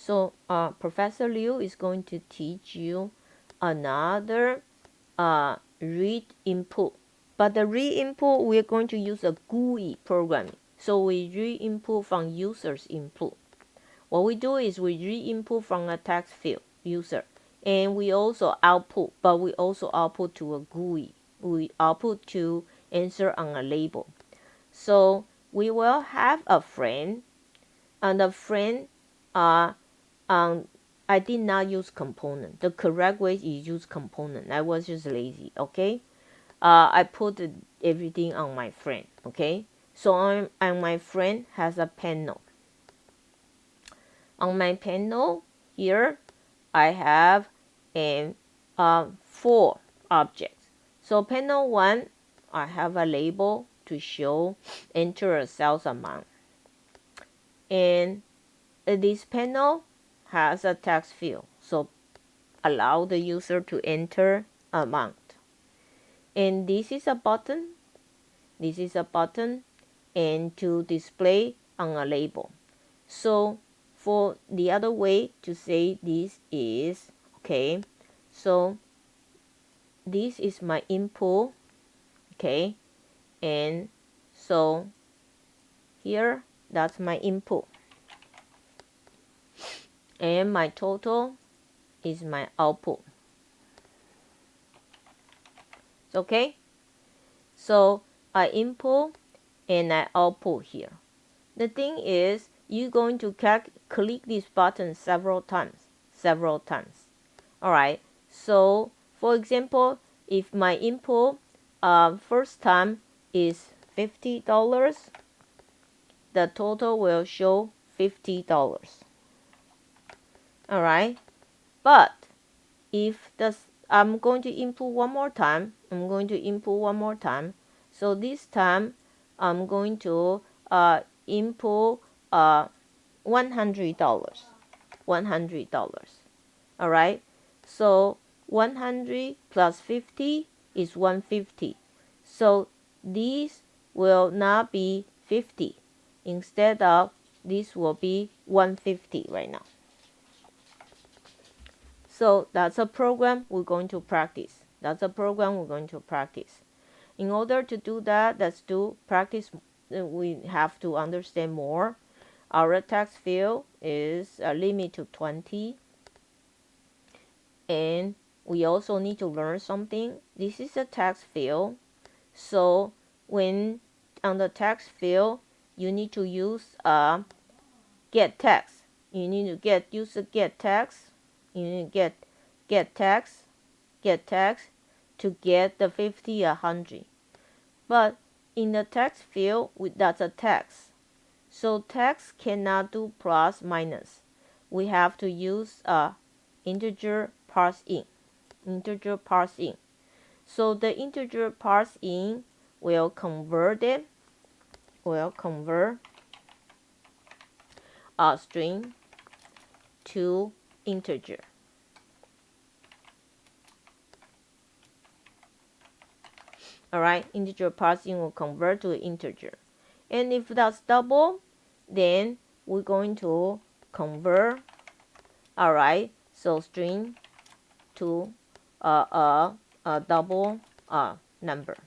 So Professor Liu is going to teach you another read input. But the read input, we're going to use a GUI programming. So we read input from user's input. What we do is we read input from a text field user, and we also output, but we also output to a GUI. We output to answer on a label. So we will have a friend, and the friend I did not use component. The correct way is use component. I was just lazy. Okay, I put everything on my friend. Okay, so on my friend has a panel. On my panel here, I have 4 objects. So panel 1, I have a label to show enter a sales amount. And this panel has a text field, so allow the user to enter amount. And this is a button. This is a button, and to display on a label. So for the other way to say this is, okay, so this is my input, okay, and so here, that's my input, and my total is my output. It's okay, so I input and I output here. The thing is, you're going to click this button several times. Alright, so for example, if my input first time is $50, the total will show $50. Alright, but if I'm going to input one more time, so this time I'm going to input $100. Alright, so 100 plus 50 is 150. So this will not be 50. Instead of this will be 150 right now. So that's a program we're going to practice. In order to do that, let's do practice. We have to understand more. Our text field is limit to 20. And we also need to learn something. This is a text field. So when on the text field, you need to use getText. You need to use the getText. You need to getText to get the 50, 100. But in the text field, that's a text. So text cannot do plus minus. We have to use Integer.ParseInt. So the Integer.ParseInt will convert a string to integer. Alright, Integer.ParseInt will convert to an integer. And if that's double, then we're going to convert, alright, so string to a double number.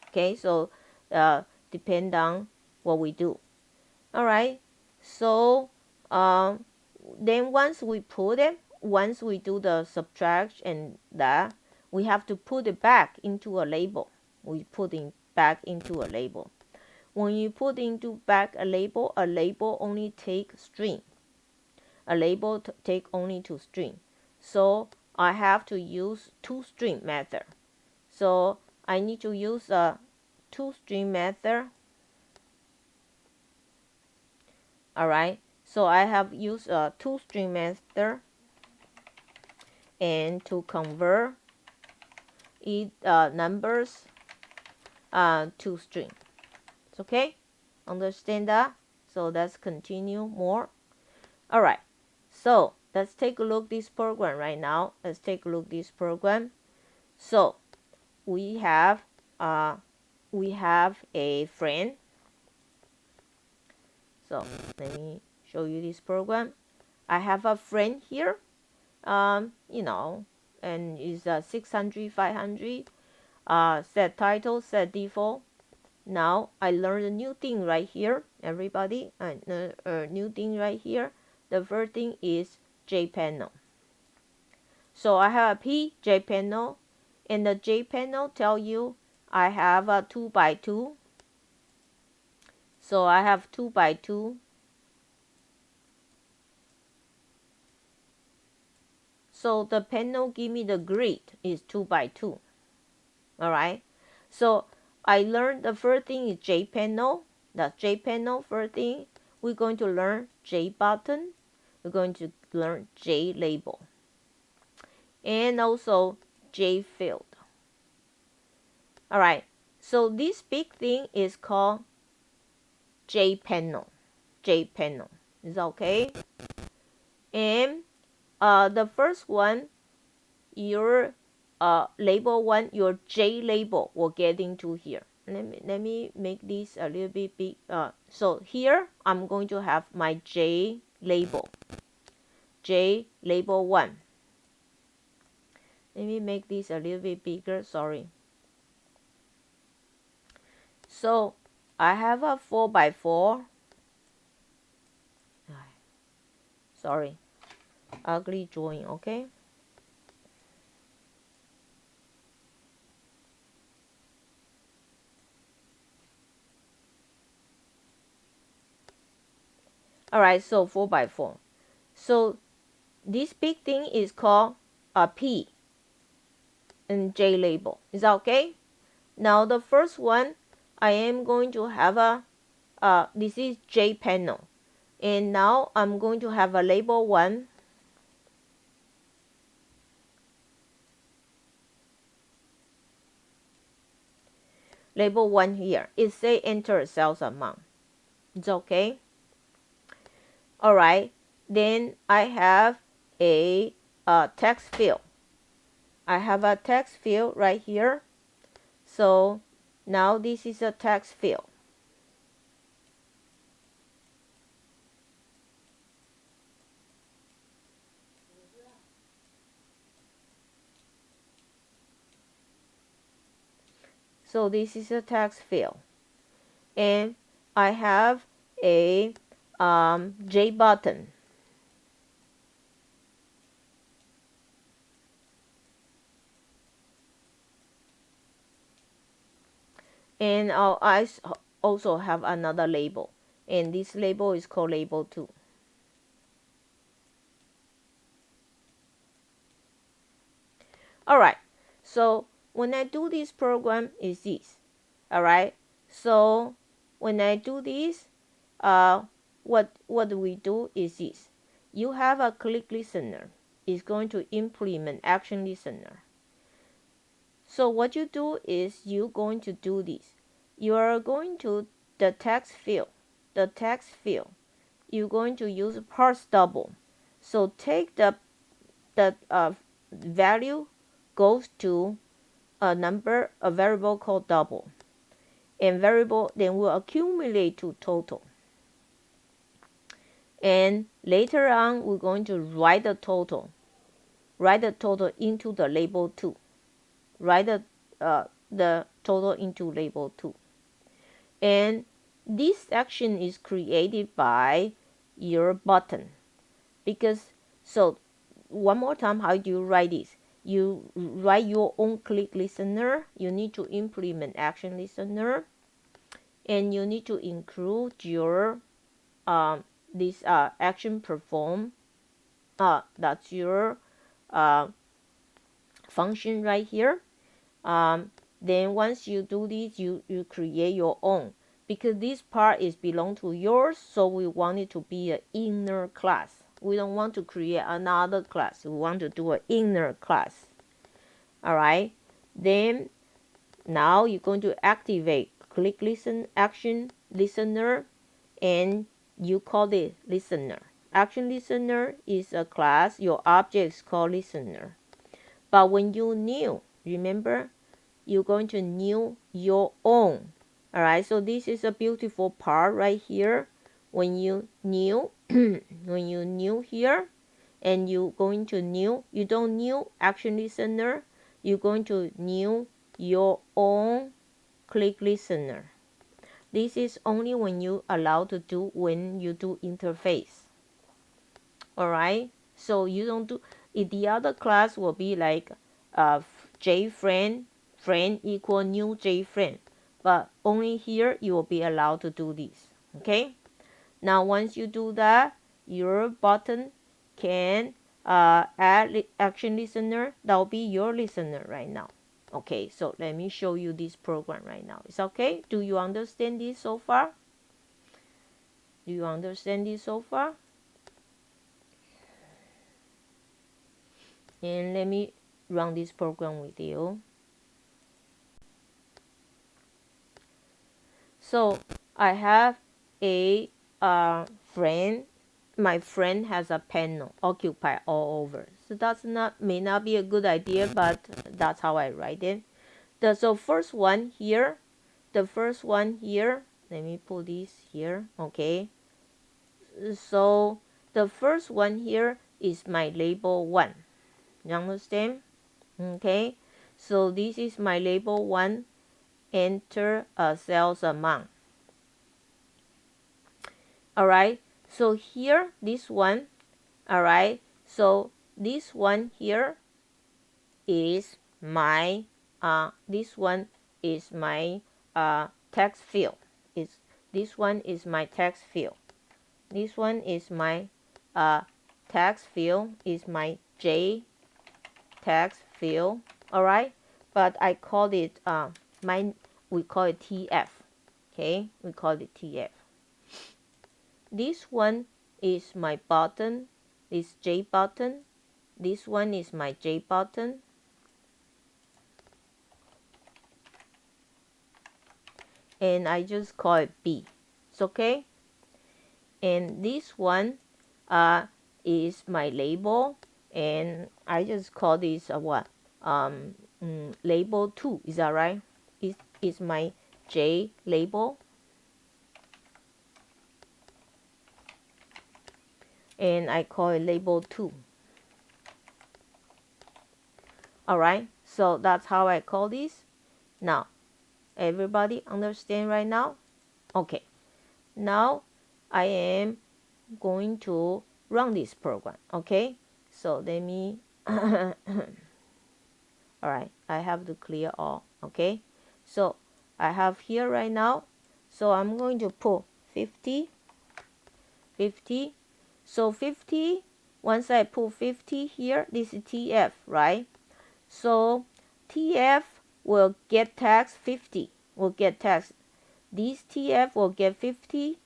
Okay, so depend on what we do. Alright, so then once we do the subtraction and that, we have to put it back into a label. We put it back into a label. When you put into back a label only take string. A label take only 2 string. So I have to use toString method. So I need to use a toString method. Alright, so I have used a toString method and to convert it numbers to string. It's okay? Understand that? So let's continue more. Alright, so let's take a look at this program right now. So we have a friend. So let me show you this program. I have a friend here, you know, and is 600, 500. Set title, set default. Now I learned a new thing right here, everybody. New thing right here. The first thing is JPanel. So I have a P JPanel, and the JPanel tell you I have a 2 by 2. So I have 2 by 2. So the panel give me the grid is 2 by 2. All right. So I learned the first thing is JPanel. The JPanel first thing. We're going to learn JButton. We're going to learn JLabel. And also JField. All right. So this big thing is called JPanel. JPanel. Is that okay? And the first one, your label one, your JLabel will get into here. Let me make this a little bit big. So here I'm going to have my JLabel. JLabel 1. Let me make this a little bit bigger. Sorry. So I have a 4 by 4. Sorry. Ugly drawing, okay? Alright, so 4 by 4. So this big thing is called a P and JLabel. Is that okay? Now the first one, I am going to have a, this is JPanel. And now I'm going to have a label 1. Label 1 here. It say enter sales amount. It's okay. Alright. Then I have a text field. I have a text field right here. So now this is a text field. So this is a text field. And I have a JButton. And I also have another label. And this label is called label 2. Alright, so when I do this program is this. Alright, so when I do this, what we do is this. You have a click listener. It's going to implement action listener. So what you do is you're going to do this. You are going to the text field. The text field. You're going to use parse double. So take the value goes to a number, a variable called double. And variable then will accumulate to total. And later on, we're going to write the total. Write the total into the label 2. Write the total into label 2. And this action is created by your button. Because, so one more time, how do you write this? You write your own click listener. You need to implement action listener. And you need to include your this action perform. That's your function right here. Then once you do this, you create your own. Because this part is belong to yours, so we want it to be an inner class. We don't want to create another class. We want to do an inner class. Alright. Then now you're going to activate click listen action listener, and you call it listener. Action listener is a class. Your object is called listener. But when you new, remember, you're going to new your own. Alright, so this is a beautiful part right here. When you new, when you new here, and you going to new, you don't new action listener, you're going to new your own click listener. This is only when you allow to do when you do interface. Alright, so you don't do it. The other class will be like JFriend, friend equal new JFriend, but only here you will be allowed to do this. Okay, now once you do that, your button can add action listener. That will be your listener right now. Okay, so let me show you this program right now. It's okay? Do you understand this so far? Do you understand this so far? And let me run this program with you. So I have a friend. My friend has a panel occupied all over. So that's may not be a good idea, but that's how I write it. So first one here, the first one here. Let me put this here. Okay. So the first one here is my label 1. You understand? Okay. So this is my label 1. Enter a sales amount. Alright, so here this one, alright, so this one here is my this one is my text field. This one is my text field. This one is my text field, is my J text field. Alright, but I call it we call it TF. Okay, we call it TF. This one is my button, this J button. This one is my J button. And I just call it B. It's okay? And this one is my label. And I just call this what? Label 2. Is that right? Is my J label. And I call it label 2. Alright, so that's how I call this. Now, everybody understand right now? Okay, now I am going to run this program. Okay, so let me alright, I have to clear all. Okay, so I have here right now, so I'm going to put 50. So 50, once I put 50 here, this is TF, right? So TF will get text 50, will get text. This TF will get 50.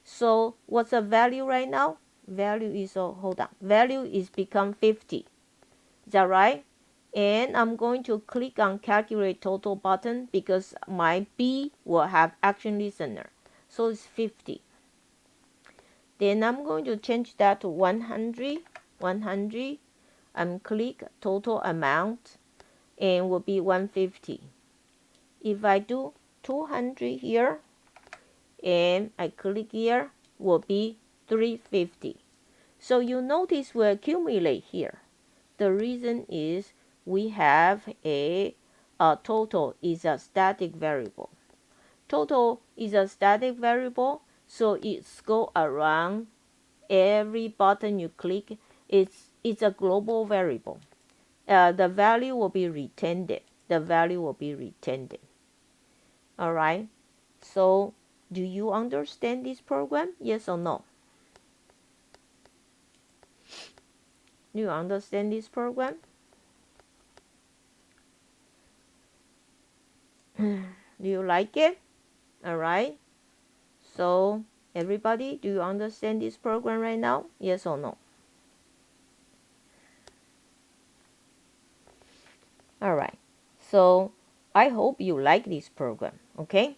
So what's the value right now? Value is, hold on, value is become 50. Is that right? And I'm going to click on calculate total button because my B will have action listener. So it's 50. Then I'm going to change that to 100. And click total amount and will be 150. If I do 200 here and I click here, will be 350. So you notice we accumulate here. The reason is we have a total is a static variable. Total is a static variable, so it's go around every button you click. It's a global variable. The value will be retained. The value will be retained. Alright, so do you understand this program? Yes or no? Do you understand this program? Do you like it? Alright, so everybody, do you understand this program right now? Yes or no? Alright, so I hope you like this program, okay?